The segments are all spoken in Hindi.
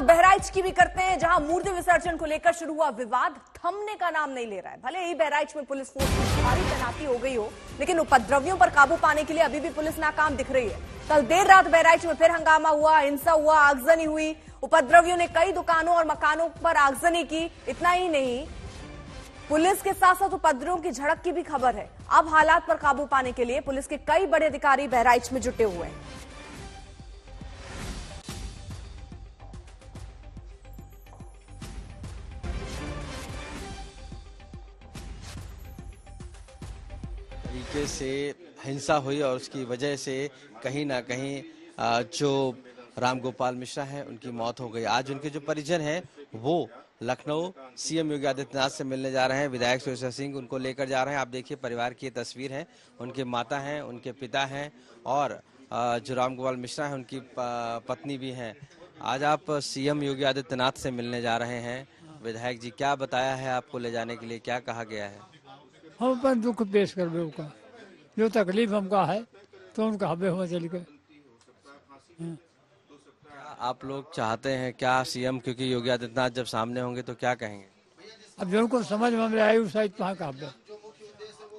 बहराइच की भी करते हैं, जहां मूर्ति विसर्जन को लेकर शुरू हुआ विवाद थमने का नाम नहीं ले रहा है। भले ही बहराइच में पुलिस फोर्स की भारी तैनाती हो गई हो, लेकिन उपद्रवियों पर काबू पाने के लिए अभी भी पुलिस नाकाम दिख रही है। कल देर रात बहराइच में फिर हंगामा हुआ, हिंसा हुआ, आगजनी हुई। उपद्रवियों ने कई दुकानों और मकानों पर आगजनी की। इतना ही नहीं, पुलिस के साथ साथ उपद्रवियों की झड़प की भी खबर है। अब हालात पर काबू पाने के लिए पुलिस के कई बड़े अधिकारी बहराइच में जुटे हुए हैं। तरीके से हिंसा हुई और उसकी वजह से कहीं ना कहीं जो रामगोपाल मिश्रा हैं उनकी मौत हो गई। आज उनके जो परिजन हैं वो लखनऊ सीएम योगी आदित्यनाथ से मिलने जा रहे हैं। विधायक सुरेश्वर सिंह उनको लेकर जा रहे हैं। आप देखिए परिवार की तस्वीर है, उनके माता हैं, उनके पिता हैं और जो रामगोपाल मिश्रा हैं उनकी पत्नी भी हैं। आज आप सीएम योगी आदित्यनाथ से मिलने जा रहे हैं। विधायक जी, क्या बताया है आपको ले जाने के लिए, क्या कहा गया है? हम अपन दुख पेश कर उनका जो तकलीफ हमका है तो उनका हबे हुआ चल के। आप लोग चाहते हैं क्या सीएम, क्योंकि योगी आदित्यनाथ जब सामने होंगे तो क्या कहेंगे? अब जो उनको समझ में आई उस साइड कहाँ का हबे,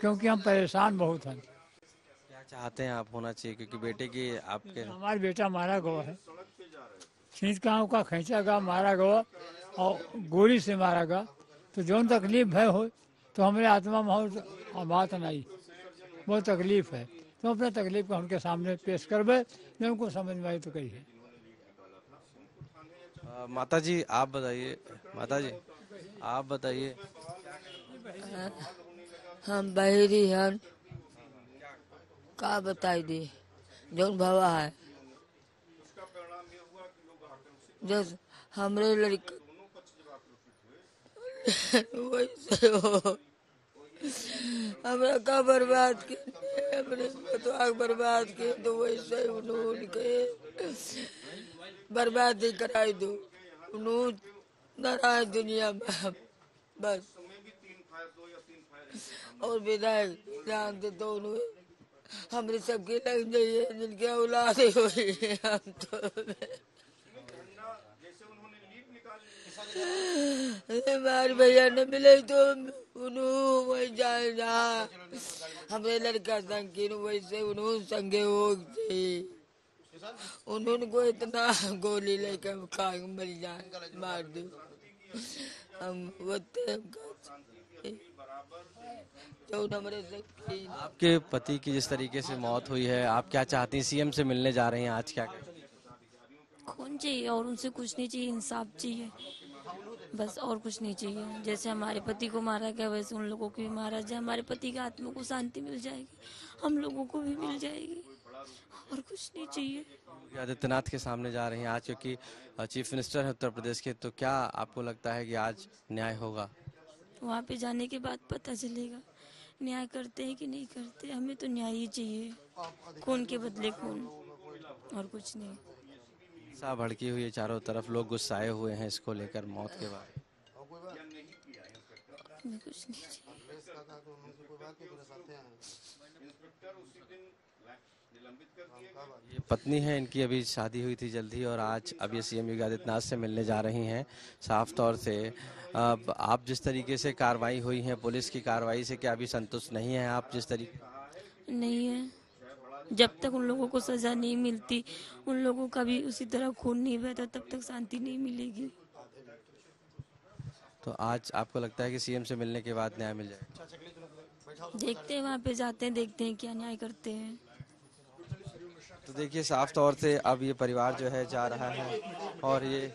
क्योंकि हम परेशान बहुत हैं। क्या चाहते हैं आप होना चाहिए, क्योंकि बेटे की आपके हमारा बेटा मारा गया है, छींच कहाँ का खींचा गया, मारा गया और गोली से मारा गया। तो जो तकलीफ है हो तो हमारे आत्मा में बात नहीं, बहुत तकलीफ है। तो अपने तकलीफ को उनके सामने पेश करवे, जो उनको समझ में आई तो कही है। माता जी आप बताइए, माता जी आप बताइए। हम बहरी हन का बताई दी जौन भवा है, जो हमरे लड़का वैसे हो हमरा का बर्बाद के, हमरे बतवा बर्बाद के तो वैसे उनके बर्बादी कराई दो, नाराज दुनिया में बस। और विधायक जानते तो हमरे सबके लग जाइए जिनके औलाद हुई हम तो हमारे भैया ने मिले तो वही जाए जहाँ हमरे लड़का संग वैसे उन्होंने संगे हो उन्होंने को इतना गोली लेकर खा मर जाए, मार दो हम आपके पति की जिस तरीके से मौत हुई है, आप क्या चाहती हैं? सीएम से मिलने जा रहे हैं आज, क्या खून चाहिए और उनसे कुछ नहीं चाहिए, इंसाफ चाहिए बस, और कुछ नहीं चाहिए। जैसे हमारे पति को मारा गया वैसे उन लोगों को भी मारा जाए, हमारे पति के आत्मा को शांति मिल जाएगी, हम लोगों को भी मिल जाएगी, और कुछ नहीं चाहिए। आदित्यनाथ के सामने जा रही हैं आज, क्योंकि चीफ मिनिस्टर है उत्तर प्रदेश के, तो क्या आपको लगता है कि आज न्याय होगा? वहाँ पे जाने के बाद पता चलेगा न्याय करते हैं कि नहीं करते। हमें तो न्याय ही चाहिए, खून के बदले खून, और कुछ नहीं। सा भड़की हुई है चारों तरफ, लोग गुस्साए हुए हैं इसको लेकर, मौत के बाद। हमें कुछ नहीं चाहिए। ये पत्नी है इनकी, अभी शादी हुई थी जल्दी और आज अब ये सीएम योगी आदित्यनाथ से मिलने जा रही हैं। साफ तौर से आप जिस तरीके से कार्रवाई हुई है, पुलिस की कार्रवाई से क्या अभी संतुष्ट नहीं है आप? जिस तरीके नहीं है, जब तक उन लोगों को सजा नहीं मिलती, उन लोगों का भी उसी तरह खून नहीं बहता, तब तक शांति नहीं मिलेगी। तो आज आपको लगता है कि सीएम से मिलने के बाद न्याय मिल जाएगा? देखते हैं, वहाँ पे जाते हैं, देखते हैं क्या न्याय करते हैं। तो देखिए साफ तौर से अब ये परिवार जो है जा रहा है और ये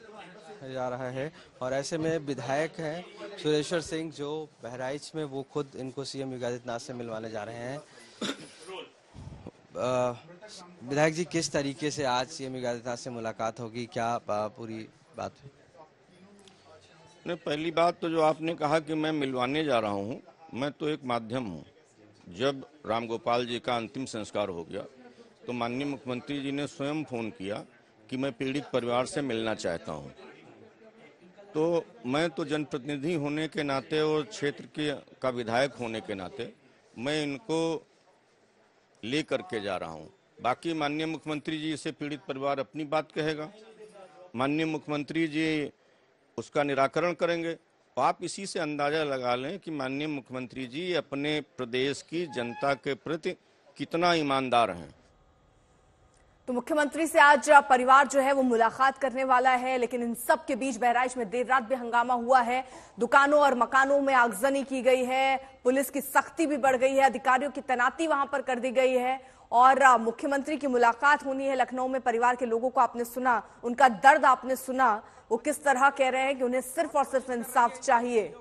जा रहा है, और ऐसे में विधायक हैं सुरेश्वर सिंह जो बहराइच में, वो खुद इनको सीएम योगी आदित्यनाथ से मिलवाने जा रहे हैं। विधायक जी, किस तरीके से आज सीएम योगी आदित्यनाथ से मुलाकात होगी, क्या पूरी बात? नहीं, पहली बात तो जो आपने कहा कि मैं मिलवाने जा रहा हूं, मैं तो एक माध्यम हूं। जब रामगोपाल जी का अंतिम संस्कार हो गया तो माननीय मुख्यमंत्री जी ने स्वयं फोन किया कि मैं पीड़ित परिवार से मिलना चाहता हूं। तो मैं तो जनप्रतिनिधि होने के नाते और क्षेत्र का विधायक होने के नाते मैं इनको ले करके जा रहा हूं। बाकी माननीय मुख्यमंत्री जी से पीड़ित परिवार अपनी बात कहेगा, माननीय मुख्यमंत्री जी उसका निराकरण करेंगे। और आप इसी से अंदाजा लगा लें कि माननीय मुख्यमंत्री जी अपने प्रदेश की जनता के प्रति कितना ईमानदार हैं। तो मुख्यमंत्री से आज परिवार जो है वो मुलाकात करने वाला है, लेकिन इन सब के बीच बहराइच में देर रात भी हंगामा हुआ है। दुकानों और मकानों में आगजनी की गई है, पुलिस की सख्ती भी बढ़ गई है, अधिकारियों की तैनाती वहां पर कर दी गई है और मुख्यमंत्री की मुलाकात होनी है लखनऊ में। परिवार के लोगों को आपने सुना, उनका दर्द आपने सुना, वो किस तरह कह रहे हैं कि उन्हें सिर्फ और सिर्फ इंसाफ चाहिए।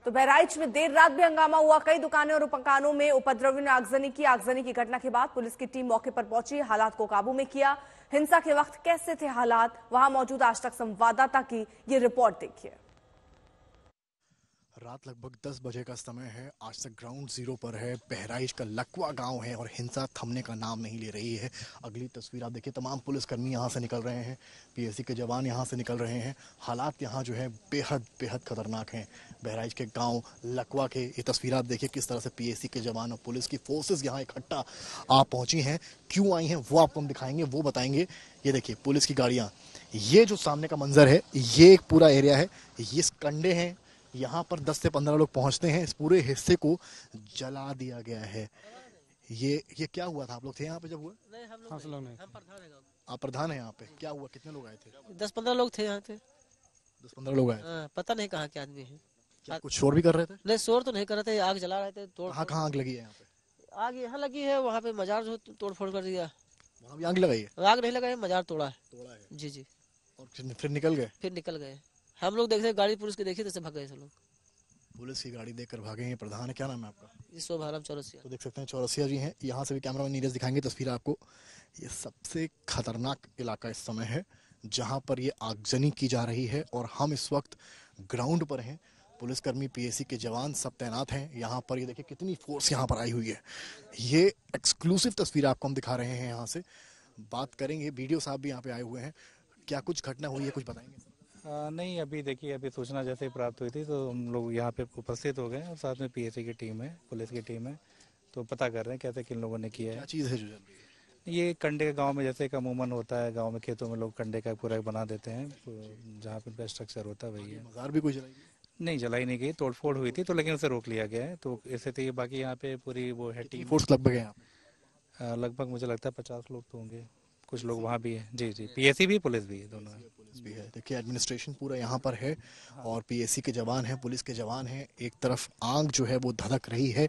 तो बहराइच में देर रात भी हंगामा हुआ, कई दुकानें और मकानों में उपद्रवियों ने आगजनी की। आगजनी की घटना के बाद पुलिस की टीम मौके पर पहुंची, हालात को काबू में किया। हिंसा के वक्त कैसे थे हालात, वहां मौजूद आज तक संवाददाता की ये रिपोर्ट देखिए। रात लगभग 10 बजे का समय है। आज तक ग्राउंड जीरो पर है, बहराइच का लकवा गांव है और हिंसा थमने का नाम नहीं ले रही है। अगली तस्वीर आप देखिए, तमाम पुलिसकर्मी यहां से निकल रहे हैं, पीएसी के जवान यहां से निकल रहे हैं। हालात यहां जो है बेहद बेहद खतरनाक हैं। बहराइच के गांव लकवा के ये तस्वीर आप देखिए, किस तरह से पीएसी के जवान और पुलिस की फोर्सेस यहां इकट्ठा आप पहुंची हैं। क्यों आई हैं वो आपको हम दिखाएंगे, वो बताएंगे। ये देखिए पुलिस की गाड़ियां, ये जो सामने का मंजर है, ये एक पूरा एरिया है, ये कंडे हैं, यहाँ पर 10 से 15 लोग पहुंचते हैं। इस पूरे हिस्से को जला दिया गया है। ये क्या हुआ था? आप लोग थे यहाँ पे जब हुआ? नहीं, हम लोग नहीं। हम प्रधान है। आप प्रधान है यहाँ पे? क्या हुआ, कितने लोग आए थे? 10-15 लोग थे यहाँ पे। 10-15 लोग आए। पता नहीं कहाँ के आदमी है। क्या कुछ शोर भी कर रहे थे? नहीं, शोर तो नहीं कर रहे थे, आग जला रहे थे। कहाँ आग लगी है यहाँ पे? आग यहाँ लगी है, वहाँ पे मजार जो तोड़ फोड़ कर दिया। वहाँ भी आग लगाई है? आग नहीं लगाई, मजार तोड़ा है। जी जी। और फिर निकल गए? फिर निकल गए। हम लोग देखते गाड़ी पुलिस की देखी, तो भाग गए सब लोग। पुलिस की गाड़ी देखकर भागे हैं। प्रधान है, क्या नाम है आपका? शोभाराम चौरसिया। तो देख सकते हैं चौरसिया जी हैं। यहाँ से भी कैमरा मैन नीरज दिखाएंगे तस्वीर आपको। ये सबसे खतरनाक इलाका इस समय है जहाँ पर ये आगजनी की जा रही है और हम इस वक्त ग्राउंड पर हैं। पुलिसकर्मी, पीएसी के जवान सब तैनात हैं यहाँ पर। ये देखिए कितनी फोर्स यहाँ पर आई हुई है। ये एक्सक्लूसिव तस्वीर आपको हम दिखा रहे हैं। यहाँ से बात करेंगे, वीडियो साहब भी यहाँ पे आए हुए हैं। क्या कुछ घटना हुई है, कुछ बताएंगे? नहीं, अभी देखिए, अभी सूचना जैसे ही प्राप्त हुई थी तो हम लोग यहाँ पे उपस्थित हो गए और साथ में पीएसी की टीम है, पुलिस की टीम है, तो पता कर रहे हैं कैसे किन लोगों ने किया है। क्या चीज़ है जो जल रही है? ये कंडे के गांव में जैसे एक अमूमन होता है, गांव में खेतों में लोग कंडे का पूरा बना देते हैं, तो जहाँ पे उनका स्ट्रक्चर होता है वही है। मजार भी कोई जलाई? नहीं, जलाई नहीं गई, तोड़फोड़ हुई थी तो लेकिन उसे रोक लिया गया है। तो ऐसे थी, बाकी यहाँ पे पूरी वो है टीम। फोर्स लगभग है यहाँ पे? लगभग मुझे लगता है 50 लोग तो होंगे, कुछ लोग वहाँ भी है। जी जी, पीएसी भी, पुलिस भी है, दोनों है। पुलिस भी है। देखिए एडमिनिस्ट्रेशन पूरा यहाँ पर है और पीएसी के जवान हैं, पुलिस के जवान हैं। एक तरफ आग जो है वो धधक रही है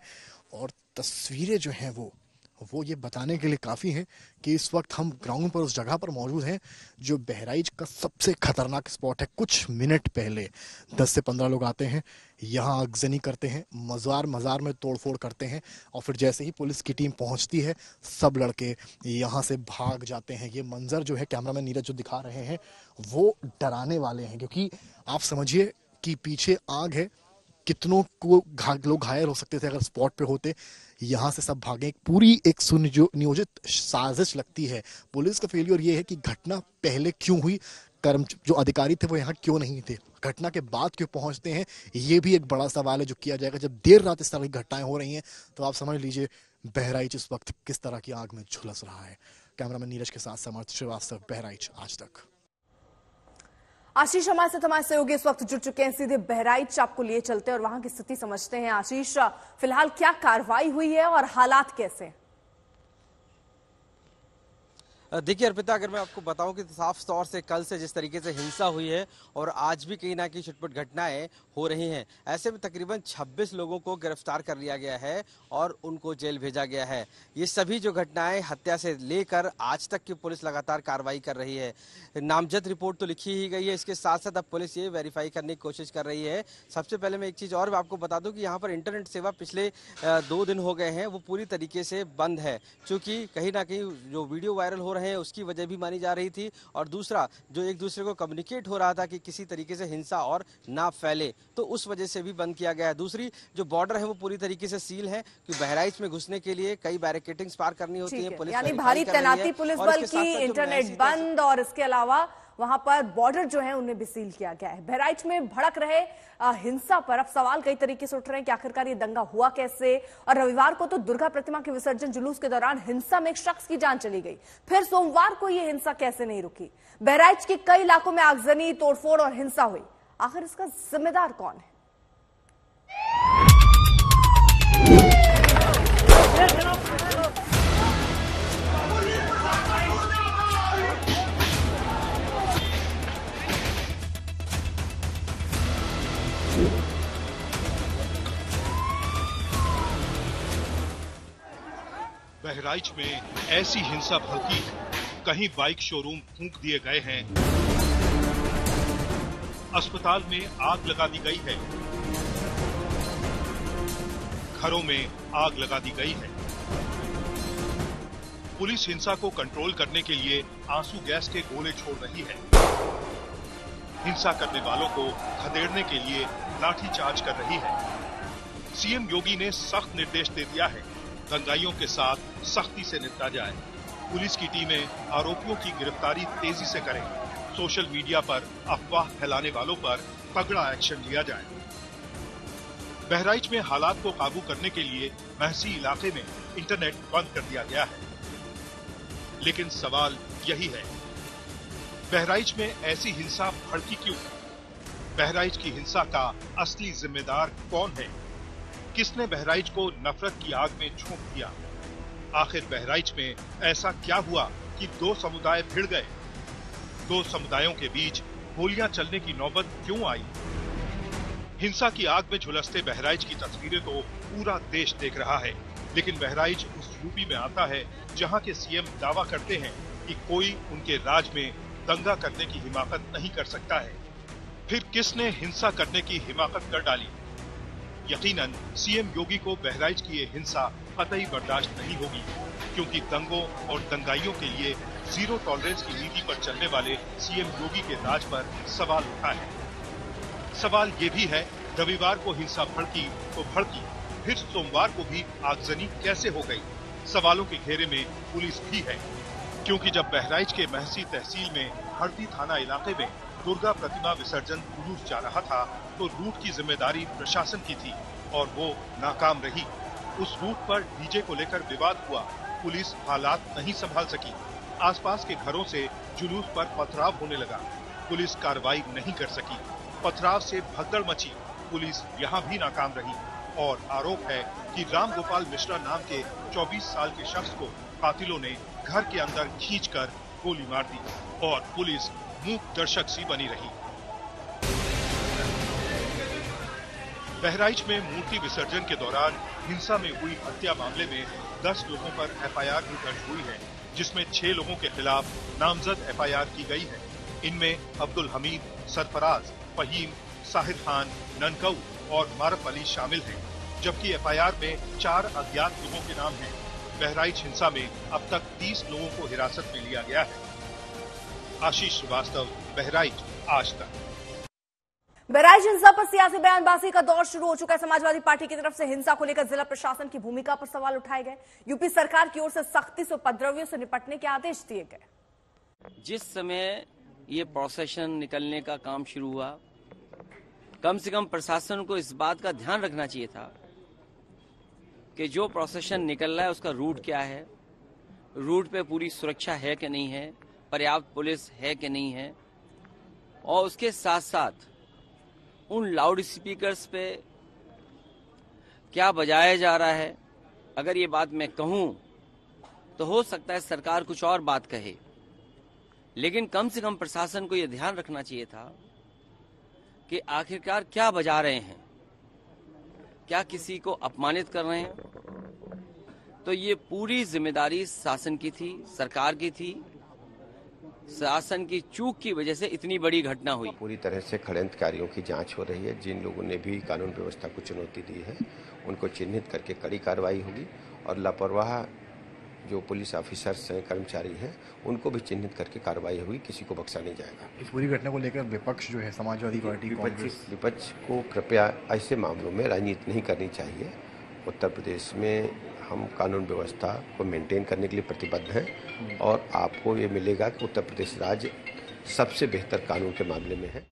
और तस्वीरें जो हैं वो ये बताने के लिए काफ़ी हैं कि इस वक्त हम ग्राउंड पर उस जगह पर मौजूद हैं जो बहराइच का सबसे खतरनाक स्पॉट है। कुछ मिनट पहले 10 से 15 लोग आते हैं, यहाँ आगजनी करते हैं, मज़ार में तोड़फोड़ करते हैं और फिर जैसे ही पुलिस की टीम पहुँचती है सब लड़के यहाँ से भाग जाते हैं। ये मंजर जो है कैमरामैन नीरज जो दिखा रहे हैं वो डराने वाले हैं, क्योंकि आप समझिए कि पीछे आग है, कितनों को लोग घायल हो सकते थे अगर स्पॉट पे होते। यहाँ से सब भागे। पूरी एक सुनियोजित साजिश लगती है। पुलिस का फेलियर ये है कि घटना पहले क्यों हुई, जो अधिकारी थे वो यहाँ क्यों नहीं थे, घटना के बाद क्यों पहुंचते हैं, ये भी एक बड़ा सवाल है जो किया जाएगा। जब देर रात इस तरह की घटनाएं हो रही हैं तो आप समझ लीजिए बहराइच इस वक्त किस तरह की आग में झुलस रहा है। कैमरामैन नीरज के साथ समर्थ श्रीवास्तव, बहराइच आज तक। आशीष हमारे सहयोगी इस वक्त जुड़ चुके हैं, सीधे बहराइच आपको लिए चलते हैं और वहां की स्थिति समझते हैं। आशीष, फिलहाल क्या कार्रवाई हुई है और हालात कैसे हैं? देखिए अर्पिता, अगर मैं आपको बताऊं कि साफ तौर से कल से जिस तरीके से हिंसा हुई है और आज भी कहीं ना कहीं छुटपुट घटनाएं हो रही हैं, ऐसे में तकरीबन 26 लोगों को गिरफ्तार कर लिया गया है और उनको जेल भेजा गया है। ये सभी जो घटनाएं हत्या से लेकर आज तक की पुलिस लगातार कार्रवाई कर रही है। नामजद रिपोर्ट तो लिखी ही गई है, इसके साथ साथ अब पुलिस ये वेरीफाई करने की कोशिश कर रही है। सबसे पहले मैं एक चीज़ और आपको बता दूं कि यहाँ पर इंटरनेट सेवा पिछले 2 दिन हो गए हैं वो पूरी तरीके से बंद है, चूँकि कहीं ना कहीं जो वीडियो वायरल हो रहे हैं उसकी वजह भी मानी जा रही थी और दूसरा जो एक दूसरे को कम्युनिकेट हो रहा था कि किसी तरीके से हिंसा और ना फैले, तो उस वजह से भी बंद किया गया है। दूसरी जो बॉर्डर है वो पूरी तरीके से सील है कि बहराइच में घुसने के लिए कई बैरिकेडिंग्स पार करनी होती है। पुलिस यानी भारी तैनाती पुलिस बल की, इंटरनेट बंद और इसके अलावा वहां पर बॉर्डर जो है उन्हें भी सील किया गया है। बहराइच में भड़क रहे हिंसा पर अब सवाल कई तरीके से उठ रहे हैं कि आखिरकार ये दंगा हुआ कैसे। और रविवार को तो दुर्गा प्रतिमा के विसर्जन जुलूस के दौरान हिंसा में एक शख्स की जान चली गई, फिर सोमवार को ये हिंसा कैसे नहीं रुकी। बहराइच के कई इलाकों में आगजनी, तोड़फोड़ और हिंसा हुई, आखिर इसका जिम्मेदार कौन है? बहराइच में ऐसी हिंसा भड़की, कहीं बाइक शोरूम फूंक दिए गए हैं, अस्पताल में आग लगा दी गई है, घरों में आग लगा दी गई है। पुलिस हिंसा को कंट्रोल करने के लिए आंसू गैस के गोले छोड़ रही है। हिंसा करने वालों को खदेड़ने के लिए लाठीचार्ज कर रही है। सीएम योगी ने सख्त निर्देश दे दिया है, दंगाइयों के साथ सख्ती से निपटा जाए। पुलिस की टीमें आरोपियों की गिरफ्तारी तेजी से करें। सोशल मीडिया पर अफवाह फैलाने वालों पर तगड़ा एक्शन लिया जाए। बहराइच में हालात को काबू करने के लिए महसी इलाके में इंटरनेट बंद कर दिया गया है। लेकिन सवाल यही है, बहराइच में ऐसी हिंसा भड़की क्यों? बहराइच की हिंसा का असली जिम्मेदार कौन है? किसने बहराइच को नफरत की आग में झोंक दिया? आखिर बहराइच में ऐसा क्या हुआ कि दो समुदाय भिड़ गए? दो समुदायों के बीच गोलियां चलने की नौबत क्यों आई? हिंसा की आग में झुलसते बहराइच की तस्वीरें तो पूरा देश देख रहा है, लेकिन बहराइच उस यूपी में आता है जहां के सीएम दावा करते हैं कि कोई उनके राज में दंगा करने की हिमाकत नहीं कर सकता है। फिर किसने हिंसा करने की हिमाकत कर डाली? यकीनन सीएम योगी को बहराइच की ये हिंसा कतई बर्दाश्त नहीं होगी, क्योंकि दंगों और दंगाइयों के लिए जीरो टॉलरेंस की नीति पर चलने वाले सीएम योगी के राज पर सवाल उठा है। सवाल ये भी है, रविवार को हिंसा भड़की तो भड़की, फिर सोमवार को भी आगजनी कैसे हो गई? सवालों के घेरे में पुलिस भी है, क्योंकि जब बहराइच के महसी तहसील में हरदी थाना इलाके में दुर्गा प्रतिमा विसर्जन जुलूस जा रहा था तो रूट की जिम्मेदारी प्रशासन की थी और वो नाकाम रही। उस रूट पर डीजे को लेकर विवाद हुआ, पुलिस हालात नहीं संभाल सकी। आसपास के घरों से जुलूस पर पथराव होने लगा, पुलिस कार्रवाई नहीं कर सकी। पथराव से भगदड़ मची, पुलिस यहाँ भी नाकाम रही। और आरोप है कि राम गोपाल मिश्रा नाम के 24 साल के शख्स को कातिलों ने घर के अंदर खींचकर गोली मार दी और पुलिस मूक दर्शक सी बनी रही। बहराइच में मूर्ति विसर्जन के दौरान हिंसा में हुई हत्या मामले में 10 लोगों पर एफआईआर भी दर्ज हुई है, जिसमें 6 लोगों के खिलाफ नामजद एफआईआर की गई है। इनमें अब्दुल हमीद, सरफराज, फहीम, साहिद खान, ननकऊ और मारफ अली शामिल हैं, जबकि एफआईआर में 4 अज्ञात लोगों के नाम हैं। बहराइच हिंसा में अब तक 30 लोगों को हिरासत में लिया गया है। आशीष श्रीवास्तव, बहराइच, आज तक। बहराइच हिंसा पर सियासी बयानबाजी का दौर शुरू हो चुका है। समाजवादी पार्टी की तरफ से हिंसा को लेकर जिला प्रशासन की भूमिका पर सवाल उठाए गए। यूपी सरकार की ओर से सख्ती से उपद्रवियों से निपटने के आदेश दिए गए। जिस समय ये प्रोसेशन निकलने का काम शुरू हुआ, कम से कम प्रशासन को इस बात का ध्यान रखना चाहिए था कि जो प्रोसेशन निकल रहा है उसका रूट क्या है, रूट पे पूरी सुरक्षा है कि नहीं है, पर्याप्त पुलिस है कि नहीं है, और उसके साथ साथ उन लाउड स्पीकर्स पे क्या बजाया जा रहा है। अगर ये बात मैं कहूं तो हो सकता है सरकार कुछ और बात कहे, लेकिन कम से कम प्रशासन को यह ध्यान रखना चाहिए था कि आखिरकार क्या बजा रहे हैं, क्या किसी को अपमानित कर रहे हैं। तो ये पूरी जिम्मेदारी शासन की थी, सरकार की थी। शासन की चूक की वजह से इतनी बड़ी घटना हुई। पूरी तरह से षड्यंत्रकारियों की जांच हो रही है। जिन लोगों ने भी कानून व्यवस्था को चुनौती दी है उनको चिन्हित करके कड़ी कार्रवाई होगी और लापरवाह जो पुलिस ऑफिसर्स हैं, कर्मचारी हैं, उनको भी चिन्हित करके कार्रवाई होगी, किसी को बख्शा नहीं जाएगा। इस पूरी घटना को लेकर विपक्ष जो है, समाजवादी पार्टी, विपक्ष को कृपया ऐसे मामलों में राजनीति नहीं करनी चाहिए। उत्तर प्रदेश में हम कानून व्यवस्था को मेंटेन करने के लिए प्रतिबद्ध हैं और आपको ये मिलेगा कि उत्तर प्रदेश राज्य सबसे बेहतर कानून के मामले में है।